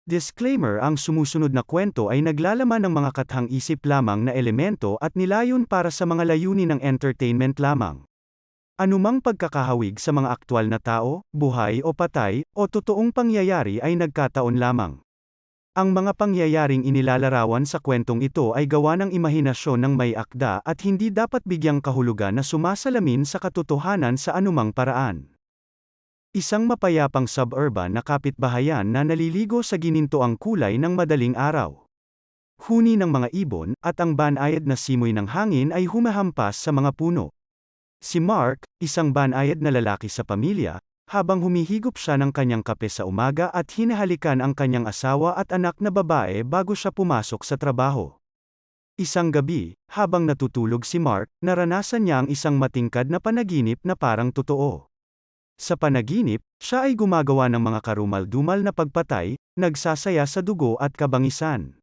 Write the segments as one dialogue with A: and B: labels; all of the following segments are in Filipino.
A: Disclaimer: ang sumusunod na kwento ay naglalaman ng mga kathang-isip lamang na elemento at nilayon para sa mga layunin ng entertainment lamang. Anumang pagkakahawig sa mga aktwal na tao, buhay o patay, o totoong pangyayari ay nagkataon lamang. Ang mga pangyayaring inilalarawan sa kwentong ito ay gawa ng imahinasyon ng may akda at hindi dapat bigyang kahulugan na sumasalamin sa katotohanan sa anumang paraan. Isang mapayapang suburban na kapitbahayan na naliligo sa ginintoang kulay ng madaling araw. Huni ng mga ibon, at ang banayad na simoy ng hangin ay humahampas sa mga puno. Si Mark, isang banayad na lalaki sa pamilya, habang humihigop siya ng kanyang kape sa umaga at hinahalikan ang kanyang asawa at anak na babae bago siya pumasok sa trabaho. Isang gabi, habang natutulog si Mark, naranasan niya ang isang matingkad na panaginip na parang totoo. Sa panaginip, siya ay gumagawa ng mga karumal-dumal na pagpatay, nagsasaya sa dugo at kabangisan.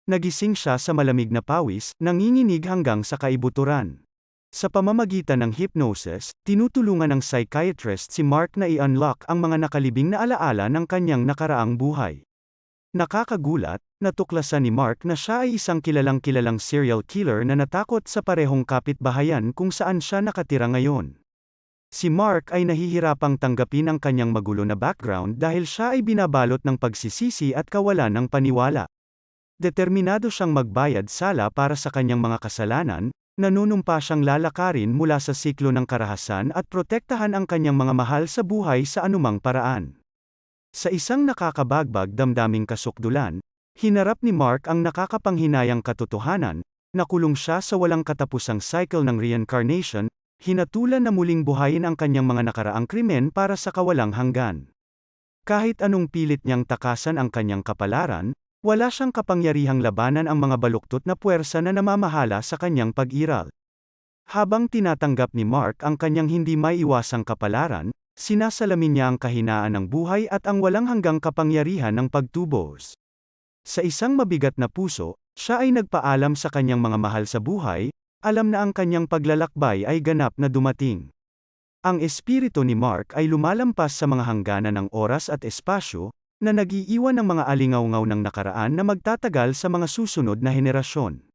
A: Nagising siya sa malamig na pawis, nanginginig hanggang sa kaibuturan. Sa pamamagitan ng hypnosis, tinutulungan ng psychiatrist si Mark na i-unlock ang mga nakalibing na alaala ng kanyang nakaraang buhay. Nakakagulat, natuklasan ni Mark na siya ay isang kilalang-kilalang serial killer na natakot sa parehong kapitbahayan kung saan siya nakatira ngayon. Si Mark ay nahihirapang tanggapin ang kanyang magulo na background dahil siya ay binabalot ng pagsisisi at kawalan ng paniwala. Determinado siyang magbayad sala para sa kanyang mga kasalanan, nanunumpa siyang lalakarin mula sa siklo ng karahasan at protektahan ang kanyang mga mahal sa buhay sa anumang paraan. Sa isang nakakabagbag damdaming kasukdulan, hinarap ni Mark ang nakakapanghinayang katotohanan, nakulong siya sa walang katapusang cycle ng reincarnation, hinatulan na muling buhayin ang kanyang mga nakaraang krimen para sa kawalang hanggan. Kahit anong pilit niyang takasan ang kanyang kapalaran, wala siyang kapangyarihang labanan ang mga baluktot na puwersa na namamahala sa kanyang pag-iral. Habang tinatanggap ni Mark ang kanyang hindi maiiwasang kapalaran, sinasalamin niya ang kahinaan ng buhay at ang walang hanggang kapangyarihan ng pagtubos. Sa isang mabigat na puso, siya ay nagpaalam sa kanyang mga mahal sa buhay, alam na ang kanyang paglalakbay ay ganap na dumating. Ang espiritu ni Mark ay lumalampas sa mga hangganan ng oras at espasyo, na nag-iiwan ng mga alingaw-ngaw ng nakaraan na magtatagal sa mga susunod na henerasyon.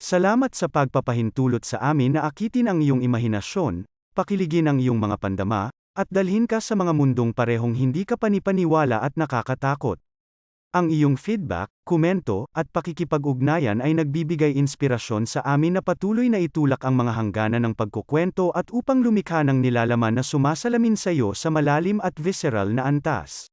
A: Salamat sa pagpapahintulot sa amin na akitin ang iyong imahinasyon, pakiligin ang iyong mga pandama, at dalhin ka sa mga mundong parehong hindi ka panipaniwala at nakakatakot. Ang iyong feedback, komento, at pakikipag-ugnayan ay nagbibigay inspirasyon sa amin na patuloy na itulak ang mga hangganan ng pagkukwento at upang lumikha ng nilalaman na sumasalamin sa iyo sa malalim at visceral na antas.